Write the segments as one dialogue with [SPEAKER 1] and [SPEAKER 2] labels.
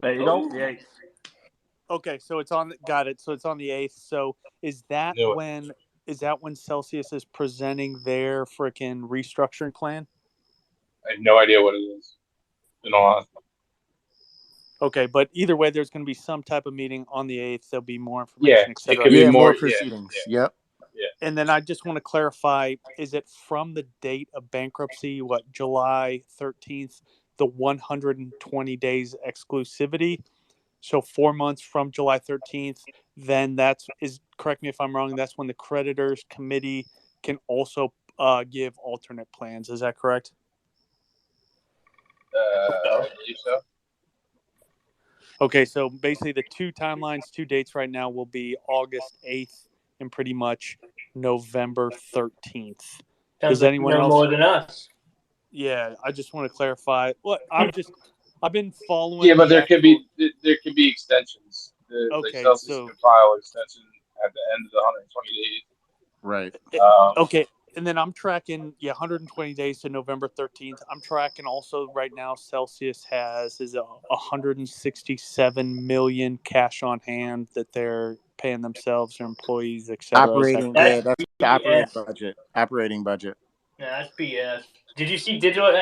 [SPEAKER 1] There you go. The 8th.
[SPEAKER 2] Okay, so it's on. Got it. So it's on the 8th. So is that
[SPEAKER 3] Knew it.
[SPEAKER 2] when Celsius is presenting their freaking restructuring plan?
[SPEAKER 3] I have no idea what it is. In all honesty.
[SPEAKER 2] Okay, but either way, there's going to be some type of meeting on the 8th. There'll be more
[SPEAKER 3] Yeah,
[SPEAKER 2] information,
[SPEAKER 3] it
[SPEAKER 2] etc.
[SPEAKER 3] could be
[SPEAKER 4] Yeah, more
[SPEAKER 3] more
[SPEAKER 4] proceedings.
[SPEAKER 3] Yeah.
[SPEAKER 4] Yep.
[SPEAKER 2] And then I just want to clarify: is it from the date of bankruptcy? What, July 13th? The 120 days exclusivity. So 4 months from July 13th. Then correct me if I'm wrong. That's when the creditors committee can also give alternate plans. Is that correct?
[SPEAKER 3] I believe so.
[SPEAKER 2] Okay, so basically the two dates right now will be August 8th and pretty much November 13th.
[SPEAKER 5] Sounds like
[SPEAKER 2] anyone
[SPEAKER 5] you know
[SPEAKER 2] else
[SPEAKER 5] more than us?
[SPEAKER 2] Yeah, I just want to clarify. Well, I've been following.
[SPEAKER 3] Yeah, but
[SPEAKER 2] the
[SPEAKER 3] there could be extensions.
[SPEAKER 2] Okay,
[SPEAKER 3] Celsius
[SPEAKER 2] so-
[SPEAKER 3] can file an extension at the end of the 120 days.
[SPEAKER 4] Right.
[SPEAKER 2] Okay, and then I'm tracking 120 days to November 13th. I'm tracking also right now. Celsius has 167 million cash on hand that they're paying themselves, their employees, etc.
[SPEAKER 4] Operating.
[SPEAKER 5] That's
[SPEAKER 4] That's the operating budget. Operating budget.
[SPEAKER 5] Yeah, that's BS. Did you see Digital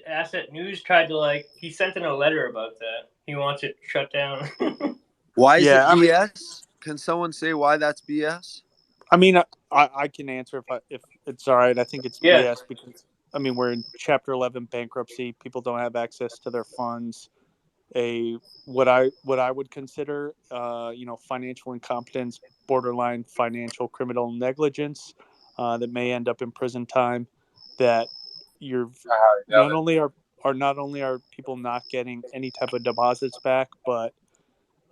[SPEAKER 5] Asset News tried to he sent in a letter about that. He wants it shut down.
[SPEAKER 6] Why is
[SPEAKER 2] Yeah,
[SPEAKER 6] it BS? Can someone say why that's BS?
[SPEAKER 2] I mean, I can answer if it's all right. I think it's
[SPEAKER 5] Yeah.
[SPEAKER 2] BS because we're in Chapter 11 bankruptcy. People don't have access to their funds. What I would consider, financial incompetence, borderline financial criminal negligence, that may end up in prison time. That you're not only are people not getting any type of deposits back, but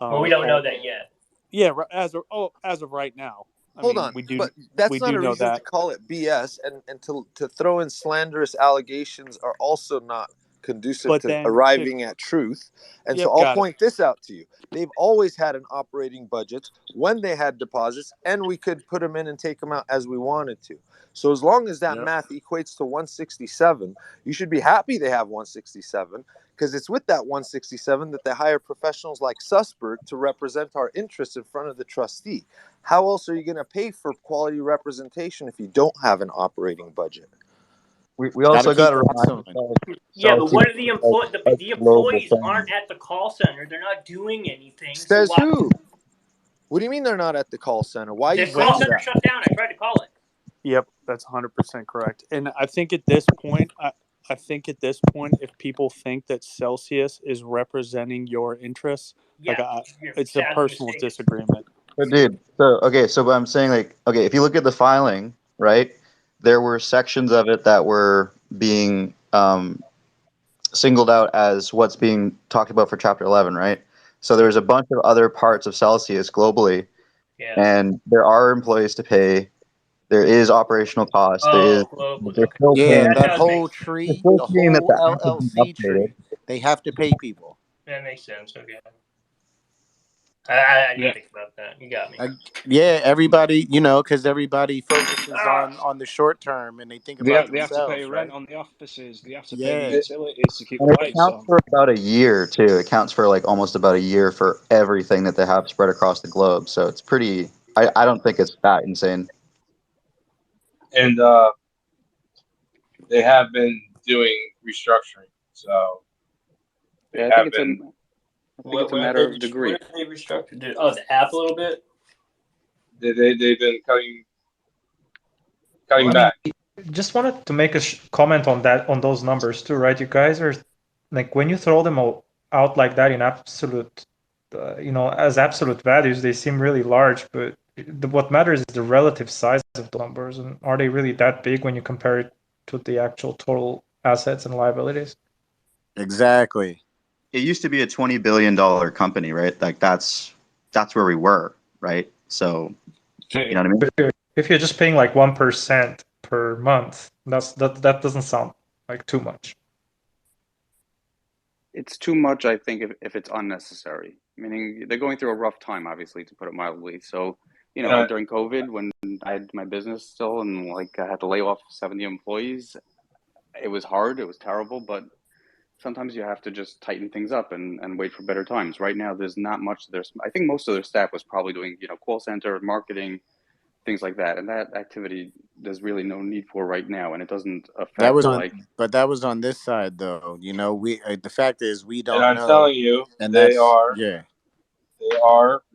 [SPEAKER 5] Well, we don't know that yet.
[SPEAKER 2] Yeah, as of right now.
[SPEAKER 6] Hold on, but that's not a reason to call it BS, and to throw in slanderous allegations are also not conducive to arriving at truth. And so I'll point this out to you. They've always had an operating budget when they had deposits, and we could put them in and take them out as we wanted to. So as long as that math equates to 167, you should be happy they have 167, because it's with that 167 that they hire professionals like Sussberg to represent our interests in front of the trustee. How else are you going to pay for quality representation if you don't have an operating budget?
[SPEAKER 7] We also got to remind
[SPEAKER 5] Yeah, but what are the employees? The employees aren't at the call center. They're not doing anything.
[SPEAKER 6] Says who? What do you mean they're not at the call center? Why?
[SPEAKER 5] The call center shut down. I tried to call it.
[SPEAKER 2] Yep, that's 100% correct. And I think at this point, if people think that Celsius is representing your interests, it's a personal disagreement.
[SPEAKER 7] But dude, so I'm saying if you look at the filing, right, there were sections of it that were being singled out as what's being talked about for Chapter 11, right? So there's a bunch of other parts of Celsius globally, and there are employees to pay. There is operational costs. That
[SPEAKER 4] whole tree, the whole LLC tree, they have to pay people.
[SPEAKER 5] That makes sense. Okay. I didn't think about that. You got me.
[SPEAKER 4] Everybody, because everybody focuses on the short term and they think about
[SPEAKER 1] they
[SPEAKER 4] themselves.
[SPEAKER 1] They have to pay rent on the offices. They have to pay the utilities to keep the
[SPEAKER 7] it
[SPEAKER 1] lights on.
[SPEAKER 7] counts for about a year too. It counts for almost about a year for everything that they have spread across the globe. So it's pretty. I don't think it's that insane.
[SPEAKER 3] And they have been doing restructuring, so
[SPEAKER 8] I think it's a matter of degree.
[SPEAKER 5] What have they restructured? The app a little bit?
[SPEAKER 3] They've been cutting back.
[SPEAKER 9] Just wanted to make a comment on those numbers too, right? You guys are when you throw them out like that in absolute, as absolute values, they seem really large, but what matters is the relative size of the numbers, and are they really that big when you compare it to the actual total assets and liabilities?
[SPEAKER 4] Exactly.
[SPEAKER 7] It used to be a $20 billion company, right? That's where we were, right? So, you know what I mean?
[SPEAKER 9] If you're just paying 1% per month, that doesn't sound like too much.
[SPEAKER 8] It's too much, I think, if it's unnecessary. Meaning they're going through a rough time, obviously, to put it mildly. So, during COVID, when I had my business still and I had to lay off 70 employees, it was hard. It was terrible, but sometimes you have to just tighten things up and wait for better times. Right now, there's not much. I think most of their staff was probably doing, call center, marketing, things like that. And that activity there's really no need for right now. And it doesn't affect
[SPEAKER 4] but that was on this side though. The fact is we don't
[SPEAKER 3] know. And I'm telling you, they are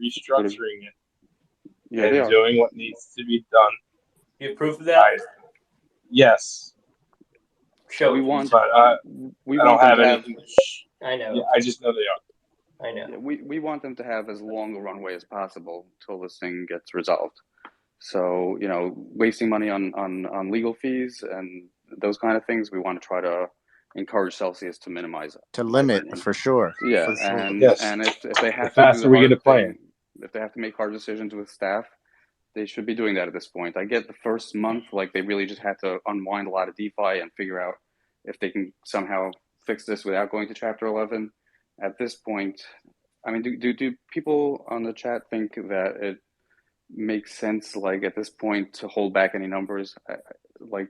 [SPEAKER 3] restructuring it.
[SPEAKER 8] Yeah,
[SPEAKER 3] and doing what needs to be done.
[SPEAKER 5] You have proof of that?
[SPEAKER 3] Yes.
[SPEAKER 5] Show.
[SPEAKER 8] We want.
[SPEAKER 3] But I don't have anything.
[SPEAKER 5] I know.
[SPEAKER 3] Yeah, I just know they are.
[SPEAKER 5] I know.
[SPEAKER 8] Yeah, we want them to have as long a runway as possible until this thing gets resolved. So wasting money on legal fees and those kind of things, we want to try to encourage Celsius to minimize it.
[SPEAKER 4] To limit, for sure.
[SPEAKER 8] Yeah,
[SPEAKER 4] for sure.
[SPEAKER 8] and
[SPEAKER 3] yes.
[SPEAKER 8] and if they have
[SPEAKER 3] the
[SPEAKER 8] to do the
[SPEAKER 3] we
[SPEAKER 8] hard
[SPEAKER 3] get a plan.
[SPEAKER 8] thing, if they have to make hard decisions with staff, they should be doing that at this point. I get the first month, like they really just had to unwind a lot of DeFi and figure out if they can somehow fix this without going to Chapter 11. At this point, I mean, do people on the chat think that it makes sense, like at this point, to hold back any numbers? Like,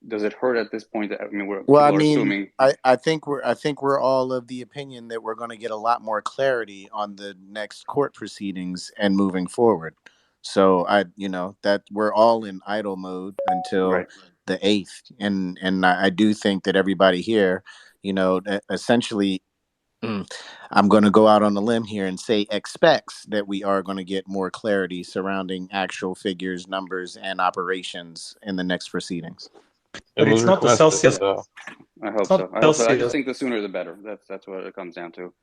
[SPEAKER 8] does it hurt at this point? I mean, assuming.
[SPEAKER 4] I think we're all of the opinion that we're going to get a lot more clarity on the next court proceedings and moving forward. So that we're all in idle mode until the 8th, and I do think that everybody here, essentially, I'm going to go out on a limb here and say expects that we are going to get more clarity surrounding actual figures, numbers, and operations in the next proceedings.
[SPEAKER 9] But it's not the Celsius.
[SPEAKER 8] I hope so. I just think the sooner the better. That's what it comes down to.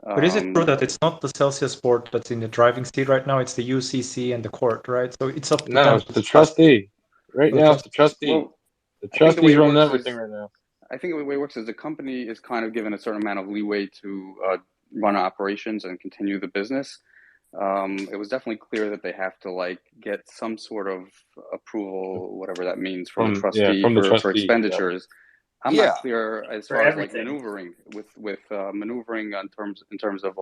[SPEAKER 9] But is it true that it's not the Celsius board that's in the driving seat right now? It's the UCC and the court, right? So it's up to them.
[SPEAKER 3] No, it's the trustee. Right now, it's the trustee.
[SPEAKER 8] Well,
[SPEAKER 3] the trustees run everything right now.
[SPEAKER 8] I think the way it works is the company is kind of given a certain amount of leeway to run operations and continue the business. It was definitely clear that they have to get some sort of approval, whatever that means, from the trustee for expenditures. I'm not clear as far as maneuvering with maneuvering in terms of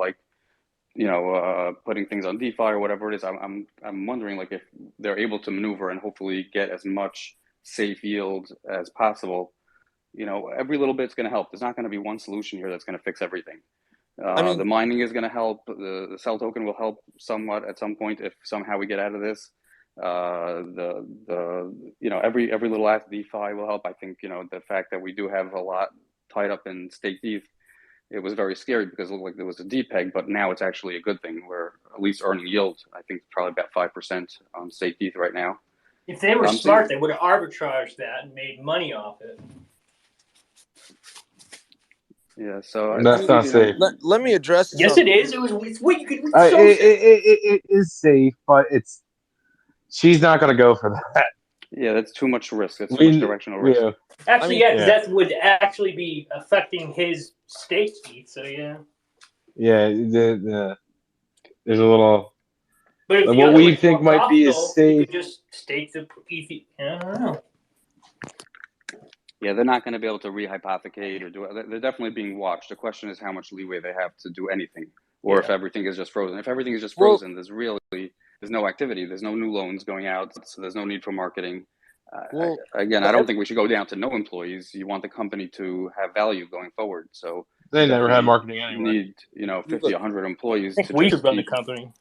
[SPEAKER 8] putting things on DeFi or whatever it is. I'm wondering if they're able to maneuver and hopefully get as much safe yield as possible. Every little bit's going to help. There's not going to be one solution here that's going to fix everything. The mining is going to help. The Cell token will help somewhat at some point if somehow we get out of this. Every little act DeFi will help. I think the fact that we do have a lot tied up in staked ETH, it was very scary because it looked like there was a DPEG, but now it's actually a good thing. We're at least earning yield. I think probably about 5% on staked ETH right now.
[SPEAKER 5] If they were smart, they would have arbitraged that and made money off it.
[SPEAKER 8] Yeah, so
[SPEAKER 3] that's not safe.
[SPEAKER 6] Let me address.
[SPEAKER 5] Yes, it is. It's what you could.
[SPEAKER 3] It is safe, but she's not going to go for that.
[SPEAKER 8] Yeah, that's too much risk. That's too much directional risk.
[SPEAKER 5] Yeah. Actually, that would actually be affecting his stake ETH. So yeah.
[SPEAKER 3] Yeah, there's a little.
[SPEAKER 5] But
[SPEAKER 3] what we think might be as safe.
[SPEAKER 5] You could just stake the ETH. I don't know.
[SPEAKER 8] Yeah, they're not going to be able to rehypothecate or do it. They're definitely being watched. The question is how much leeway they have to do anything, or if everything is just frozen. If everything is just frozen, there's no activity. There's no new loans going out, so there's no need for marketing. I don't think we should go down to no employees. You want the company to have value going forward. So
[SPEAKER 3] they never had marketing anyway.
[SPEAKER 8] Need 50, 100 employees.
[SPEAKER 5] We should run the company.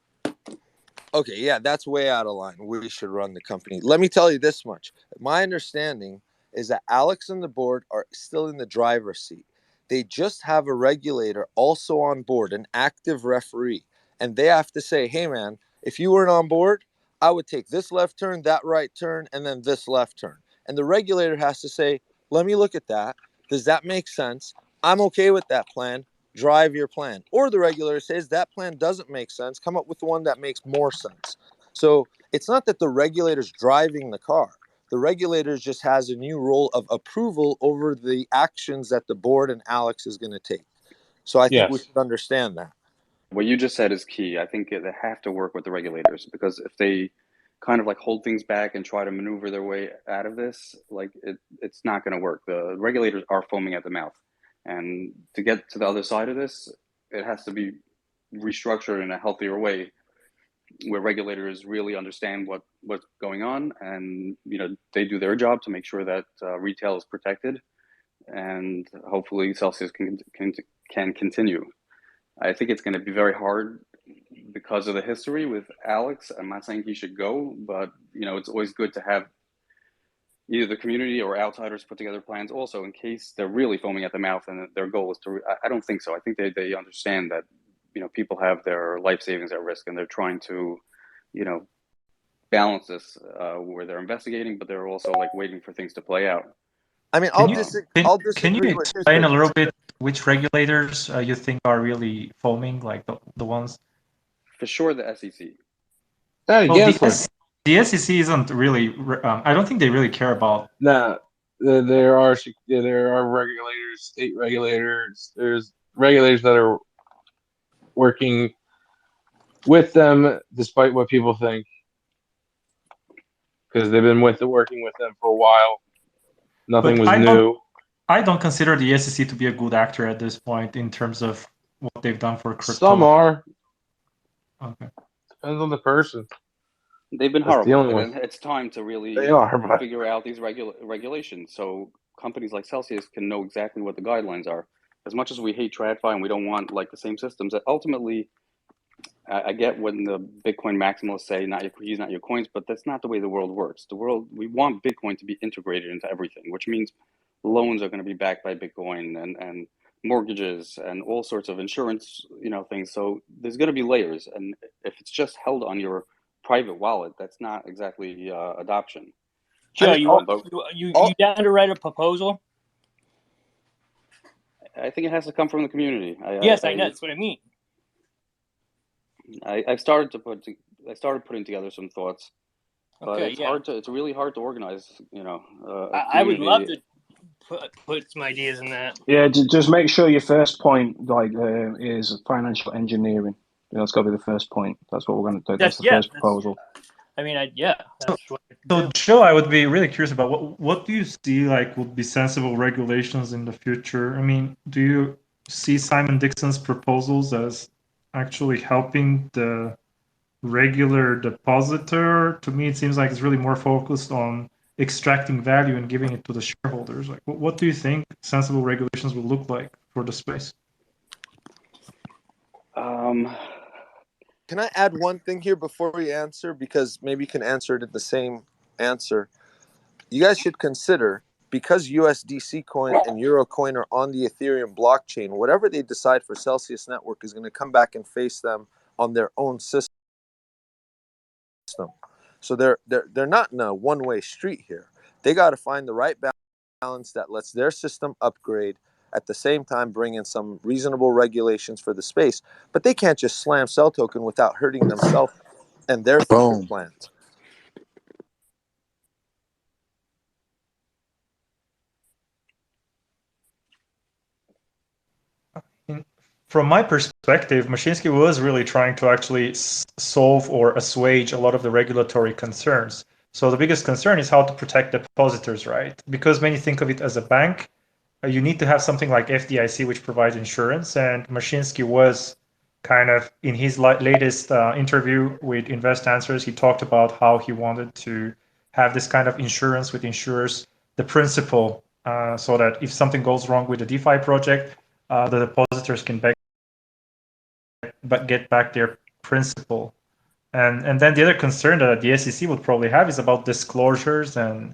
[SPEAKER 6] Okay, yeah, that's way out of line. We should run the company. Let me tell you this much. My understanding is that Alex and the board are still in the driver's seat. They just have a regulator also on board, an active referee. And they have to say, hey, man, if you weren't on board, I would take this left turn, that right turn, and then this left turn. And the regulator has to say, let me look at that. Does that make sense? I'm okay with that plan. Drive your plan. Or the regulator says that plan doesn't make sense. Come up with the one that makes more sense. So it's not that the regulator's driving the car. The regulator just has a new role of approval over the actions that the board and Alex is going to take. So I think we should understand that.
[SPEAKER 8] What you just said is key. I think they have to work with the regulators, because if they kind of hold things back and try to maneuver their way out of this, it's not going to work. The regulators are foaming at the mouth. And to get to the other side of this, it has to be restructured in a healthier way, where regulators really understand what's going on, and they do their job to make sure that retail is protected, and hopefully Celsius can continue. I think it's going to be very hard because of the history with Alex. I'm not saying he should go, but it's always good to have either the community or outsiders put together plans also in case they're really foaming at the mouth and their goal is to. I don't think so. I think they understand that people have their life savings at risk and they're trying to balance this where they're investigating, but they're also like waiting for things to play out.
[SPEAKER 6] I mean, I'll disagree.
[SPEAKER 9] Can you explain a little bit which regulators you think are really foaming, like the ones?
[SPEAKER 8] For sure, the SEC.
[SPEAKER 9] The SEC isn't really. I don't think they really care about.
[SPEAKER 3] No, there are regulators, state regulators. There's regulators that are working with them, despite what people think, because they've been working with them for a while. Nothing was new.
[SPEAKER 9] I don't consider the SEC to be a good actor at this point in terms of what they've done for crypto.
[SPEAKER 3] Some are.
[SPEAKER 9] Okay.
[SPEAKER 3] Depends on the person.
[SPEAKER 8] They've been horrible. It's time to really figure out these regulations so companies like Celsius can know exactly what the guidelines are. As much as we hate TradFi and we don't want like the same systems, ultimately, I get when the Bitcoin maximalists say he's not your coins, but that's not the way the world works. We want Bitcoin to be integrated into everything, which means loans are going to be backed by Bitcoin and mortgages and all sorts of insurance, things. So there's going to be layers, and if it's just held on your private wallet, that's not exactly adoption.
[SPEAKER 5] Joe, you down to write a proposal?
[SPEAKER 8] I think it has to come from the community.
[SPEAKER 5] I know that's what I mean.
[SPEAKER 8] I started putting together some thoughts, but it's really hard to organize.
[SPEAKER 5] I would love to put some ideas in that.
[SPEAKER 1] Yeah, just make sure your first point is financial engineering. That's got to be the first point. That's what we're going to do. That's the first proposal.
[SPEAKER 5] I mean,
[SPEAKER 9] So, Joe, I would be really curious about what do you see would be sensible regulations in the future? I mean, do you see Simon Dixon's proposals as actually helping the regular depositor? To me, it seems like it's really more focused on extracting value and giving it to the shareholders. What do you think sensible regulations will look like for the space?
[SPEAKER 6] Can I add one thing here before we answer? Because maybe you can answer it in the same answer. You guys should consider, because USDC coin and Euro coin are on the Ethereum blockchain, whatever they decide for Celsius Network is going to come back and face them on their own system. So they're not in a one-way street here. They got to find the right balance that lets their system upgrade, at the same time bring in some reasonable regulations for the space. But they can't just slam Cell Token without hurting themselves and their future plans.
[SPEAKER 9] From my perspective, Mashinsky was really trying to actually solve or assuage a lot of the regulatory concerns. So the biggest concern is how to protect depositors, right? Because when you think of it as a bank, you need to have something like FDIC, which provides insurance. And Mashinsky was kind of, in his latest interview with Invest Answers, he talked about how he wanted to have this kind of insurance with insurers, the principle, so that if something goes wrong with the DeFi project, the depositors can get back their principal. And then the other concern that the SEC would probably have is about disclosures, and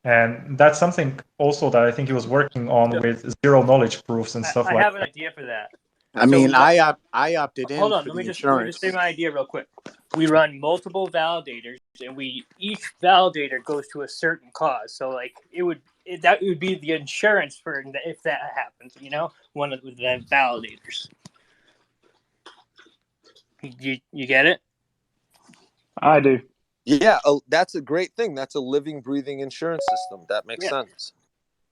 [SPEAKER 9] that's something also that I think he was working on with zero knowledge proofs and stuff like that.
[SPEAKER 5] I have an idea for that.
[SPEAKER 4] I opted in.
[SPEAKER 5] Hold on, let me just say my idea real quick. We run multiple validators, and each validator goes to a certain cause. So it would be the insurance for if that happens. One of the validators. You get it?
[SPEAKER 1] I do.
[SPEAKER 6] Yeah, that's a great thing. That's a living, breathing insurance system. That makes sense.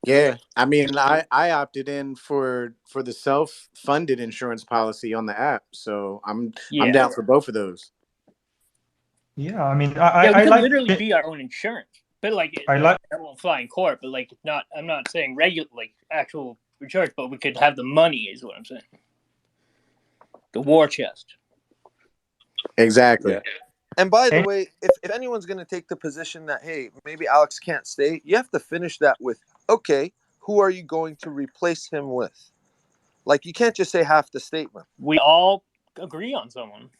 [SPEAKER 4] Yeah, I mean, I opted in for the self-funded insurance policy on the app, so I'm down for both of those.
[SPEAKER 9] Yeah, I mean,
[SPEAKER 5] I could literally be our own insurance, but that won't fly in court. But I'm not saying actual insurance, but we could have the money, is what I'm saying. The war chest.
[SPEAKER 4] Exactly.
[SPEAKER 6] Yeah. And by the way, if anyone's going to take the position that, hey, maybe Alex can't stay, you have to finish that with, okay, who are you going to replace him with? Like, you can't just say half the statement.
[SPEAKER 5] We all agree on someone.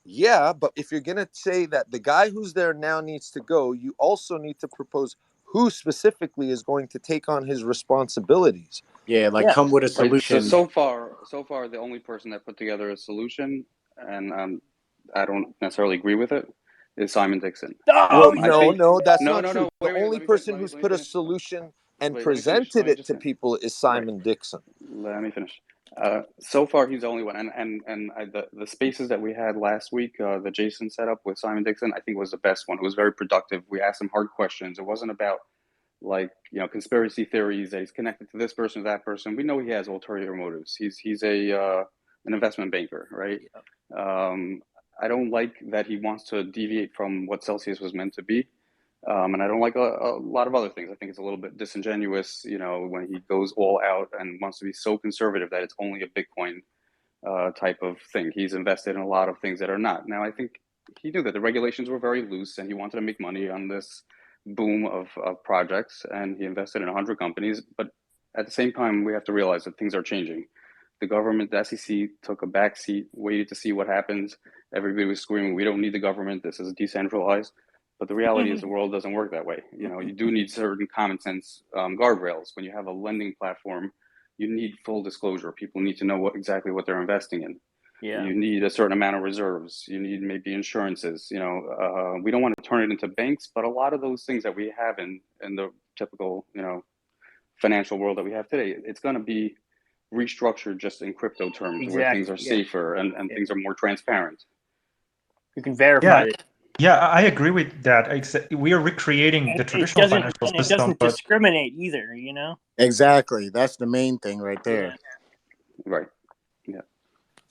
[SPEAKER 6] Yeah, but if you're going to say that the guy who's there now needs to go, you also need to propose who specifically is going to take on his responsibilities.
[SPEAKER 4] Yeah, like come with a solution.
[SPEAKER 8] Right. So far, the only person that put together a solution, and I don't necessarily agree with it, is Simon Dixon.
[SPEAKER 6] No, that's not true.
[SPEAKER 8] Wait,
[SPEAKER 6] the only person who's put a solution and presented it to people is Simon Dixon.
[SPEAKER 8] Let me finish. So far, he's the only one, and the spaces that we had last week, the Jason setup with Simon Dixon, I think was the best one. It was very productive. We asked him hard questions. It wasn't about conspiracy theories that he's connected to this person or that person. We know he has ulterior motives. He's an investment banker, right? Yeah. I don't like that he wants to deviate from what Celsius was meant to be. And I don't like a lot of other things. I think it's a little bit disingenuous, when he goes all out and wants to be so conservative that it's only a Bitcoin type of thing. He's invested in a lot of things that are not. Now, I think he knew that the regulations were very loose and he wanted to make money on this boom of projects, and he invested in 100 companies. But at the same time, we have to realize that things are changing. The government, the SEC, took a back seat, waited to see what happens. Everybody was screaming, we don't need the government. This is decentralized. But the reality is the world doesn't work that way. You do need certain common sense guardrails. When you have a lending platform, you need full disclosure. People need to know exactly what they're investing in. Yeah. You need a certain amount of reserves. You need maybe insurances. We don't want to turn it into banks, but a lot of those things that we have in the typical, financial world that we have today, it's going to be restructured just in crypto terms, where things are safer and things are more transparent.
[SPEAKER 5] You can verify it.
[SPEAKER 9] Yeah, I agree with that. We are recreating the traditional financial system.
[SPEAKER 5] It doesn't discriminate either,
[SPEAKER 4] Exactly. That's the main thing right there.
[SPEAKER 8] Yeah. Right. Yeah.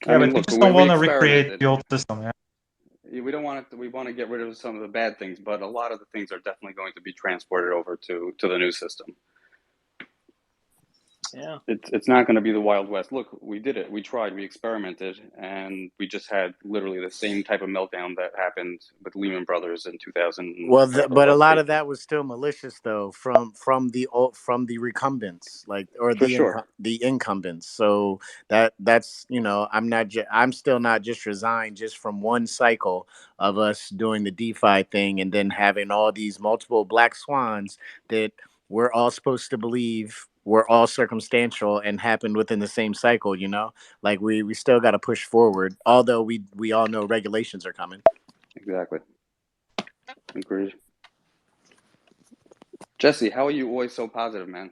[SPEAKER 9] Yeah, but we just don't want to recreate the old system. Yeah.
[SPEAKER 8] We don't want it. We want to get rid of some of the bad things, but a lot of the things are definitely going to be transported over to the new system.
[SPEAKER 5] Yeah.
[SPEAKER 8] It's not going to be the Wild West. Look, we did it. We tried. We experimented, and we just had literally the same type of meltdown that happened with Lehman Brothers in 2000.
[SPEAKER 4] Well, but a lot of that was still malicious, though, from the recumbents, the incumbents. So that's I'm still not just resigned just from one cycle of us doing the DeFi thing and then having all these multiple black swans that we're all supposed to believe were all circumstantial and happened within the same cycle, like we still got to push forward, although we all know regulations are coming.
[SPEAKER 8] Exactly. Agreed. Jesse, how are you always so positive, man?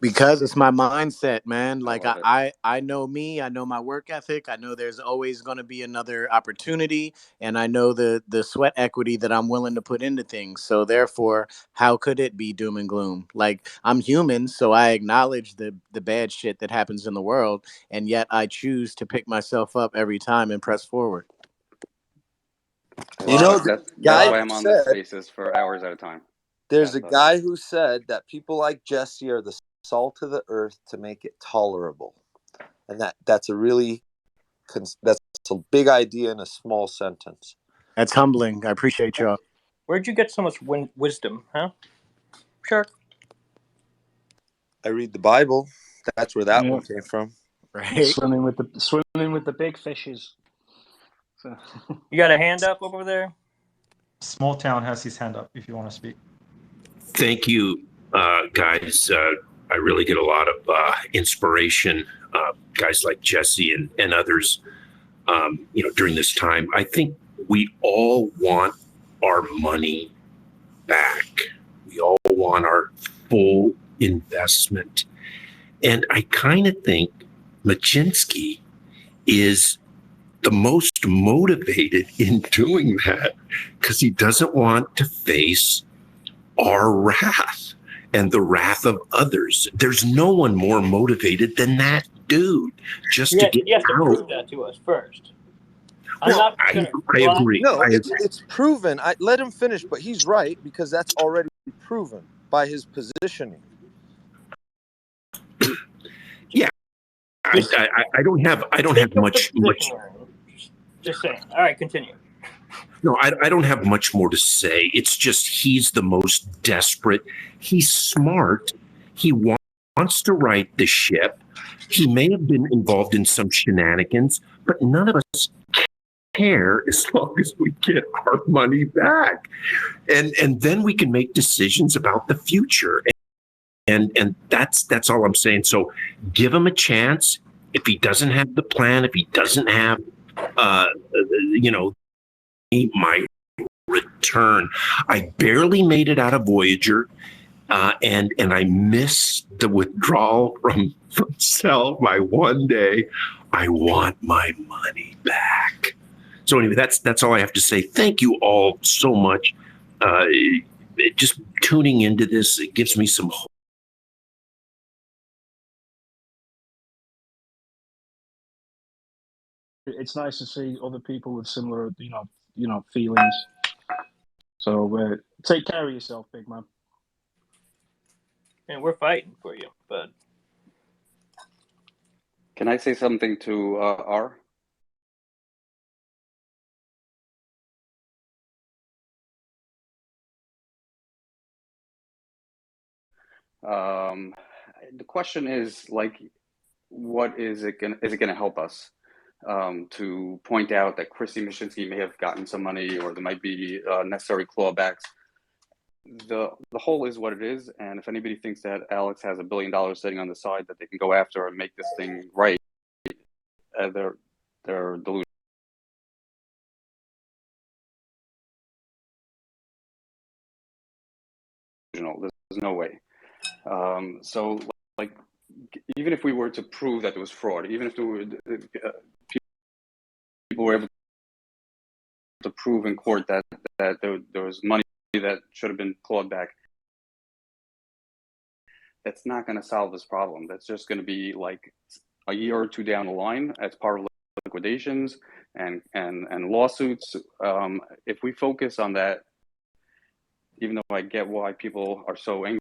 [SPEAKER 4] Because it's my mindset, man. Like I know me, I know my work ethic. I know there's always going to be another opportunity, and I know the sweat equity that I'm willing to put into things. So therefore, how could it be doom and gloom? Like, I'm human, so I acknowledge the bad shit that happens in the world, and yet I choose to pick myself up every time and press forward.
[SPEAKER 8] That's why I'm on this basis for hours at a time.
[SPEAKER 6] There's a guy who said that people like Jesse are the salt of the earth to make it tolerable, and that's a big idea in a small sentence.
[SPEAKER 4] That's humbling. I appreciate y'all.
[SPEAKER 5] Where'd you get so much wisdom, huh? Sure.
[SPEAKER 6] I read the Bible. That's where that one came from.
[SPEAKER 4] Right.
[SPEAKER 1] Swimming with the big fishes. So.
[SPEAKER 5] You got a hand up over there?
[SPEAKER 9] Small Town has his hand up if you want to speak.
[SPEAKER 10] Thank you, guys. I really get a lot of inspiration, guys like Jesse and others, during this time. I think we all want our money back. We all want our full investment. And I kind of think Machinsky is the most motivated in doing that because he doesn't want to face our wrath and the wrath of others. There's no one more motivated than that dude just to get
[SPEAKER 5] you have to
[SPEAKER 10] out.
[SPEAKER 5] prove that to us first.
[SPEAKER 10] Well, I agree.
[SPEAKER 6] No, it's proven. Let him finish, but he's right because that's already proven by his positioning.
[SPEAKER 10] Yeah, I don't have much.
[SPEAKER 5] Just saying. All right, continue.
[SPEAKER 10] No, I don't have much more to say. It's just he's the most desperate. He's smart. He wants to right the ship. He may have been involved in some shenanigans, but none of us care as long as we get our money back. And then we can make decisions about the future. And that's all I'm saying. So give him a chance. If he doesn't have the plan, if he doesn't have my return. I barely made it out of Voyager, and I missed the withdrawal from Cell by one day. I want my money back. So anyway, that's all I have to say. Thank you all so much. Just tuning into this, it gives me some hope.
[SPEAKER 1] It's nice to see other people with similar, feelings. So take care of yourself, big man.
[SPEAKER 5] And we're fighting for you, bud.
[SPEAKER 8] Can I say something to R? The question is what is it gonna help us to point out that Christy Mashinsky may have gotten some money, or there might be necessary clawbacks? The whole is what it is, and if anybody thinks that Alex has $1 billion sitting on the side that they can go after and make this thing right, they're delusional. There's no way. So even if we were to prove that there was fraud, even if people were able to prove in court that there was money that should have been clawed back, that's not going to solve this problem. That's just going to be like a year or two down the line as part of liquidations and lawsuits. If we focus on that, even though I get why people are so angry,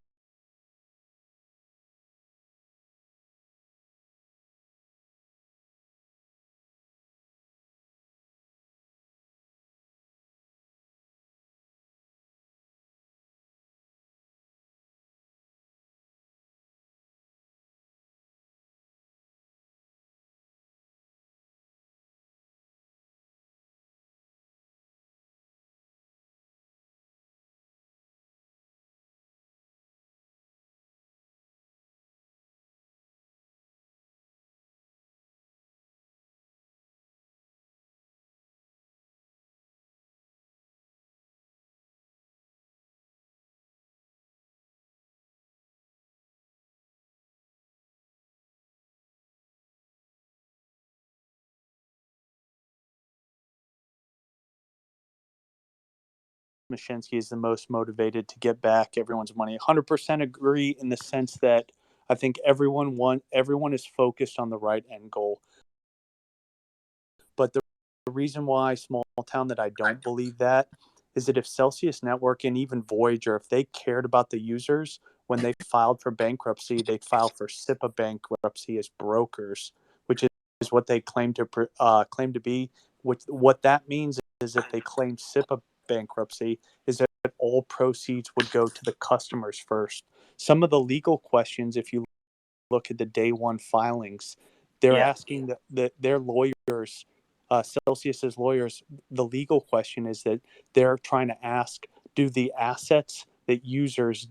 [SPEAKER 2] Mashinsky is the most motivated to get back everyone's money. 100% agree in the sense that I think everyone is focused on the right end goal. But the reason why small town that I don't believe that is that if Celsius Network and even Voyager, if they cared about the users when they filed for bankruptcy, they filed for SIPA bankruptcy as brokers, which is what they claim to be. What that means is if they claim SIPA bankruptcy is that all proceeds would go to the customers first. Some of the legal questions, if you look at the day one filings, they're asking their lawyers, Celsius's lawyers, the legal question is that they're trying to ask, do the assets that users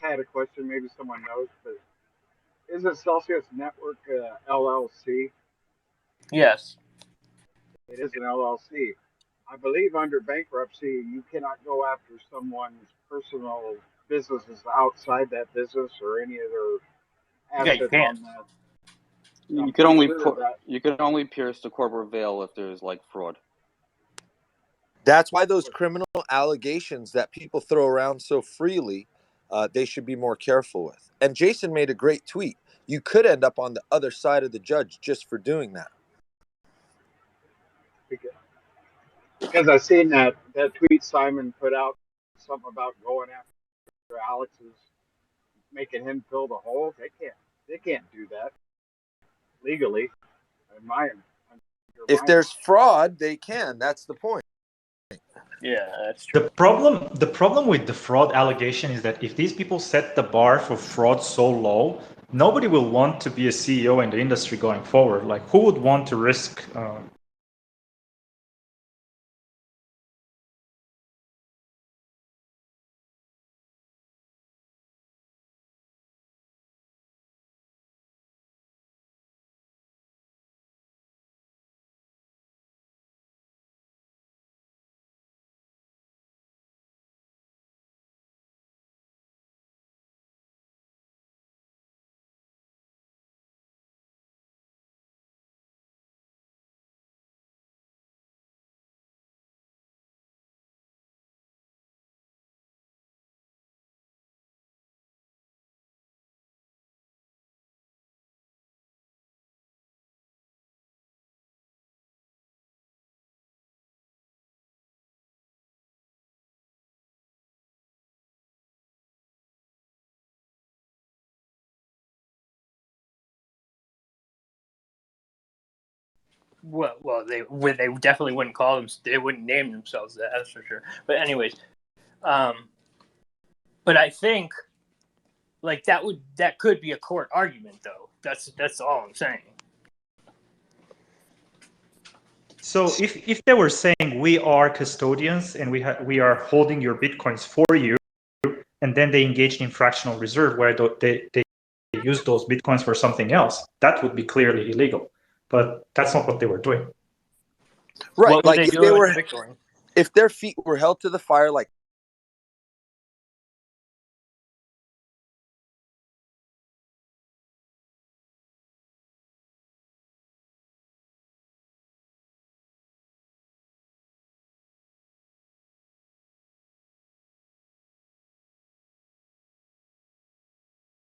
[SPEAKER 11] I had a question, maybe someone knows, but is it Celsius Network LLC?
[SPEAKER 5] Yes.
[SPEAKER 11] It is an LLC. I believe under bankruptcy, you cannot go after someone's personal businesses outside that business or any of their assets on that.
[SPEAKER 8] You could only pierce the corporate veil if there's like fraud.
[SPEAKER 6] That's why those criminal allegations that people throw around so freely, they should be more careful with. And Jason made a great tweet. You could end up on the other side of the judge just for doing that.
[SPEAKER 11] Because I seen that tweet Simon put out, something about going after Alex's, making him fill the hole. They can't do that legally.
[SPEAKER 6] If there's fraud, they can. That's the point.
[SPEAKER 5] Yeah, that's true.
[SPEAKER 9] The problem with the fraud allegation is that if these people set the bar for fraud so low, nobody will want to be a CEO in the industry going forward. Like, who would want to risk
[SPEAKER 5] Well, they definitely wouldn't call them. They wouldn't name themselves that. That's for sure. But anyways, but I think like that could be a court argument though. That's all I'm saying.
[SPEAKER 9] So if they were saying we are custodians and we are holding your bitcoins for you, and then they engaged in fractional reserve where they use those bitcoins for something else, that would be clearly illegal. But that's not what they were doing.
[SPEAKER 6] Right. Like if their feet were held to the fire like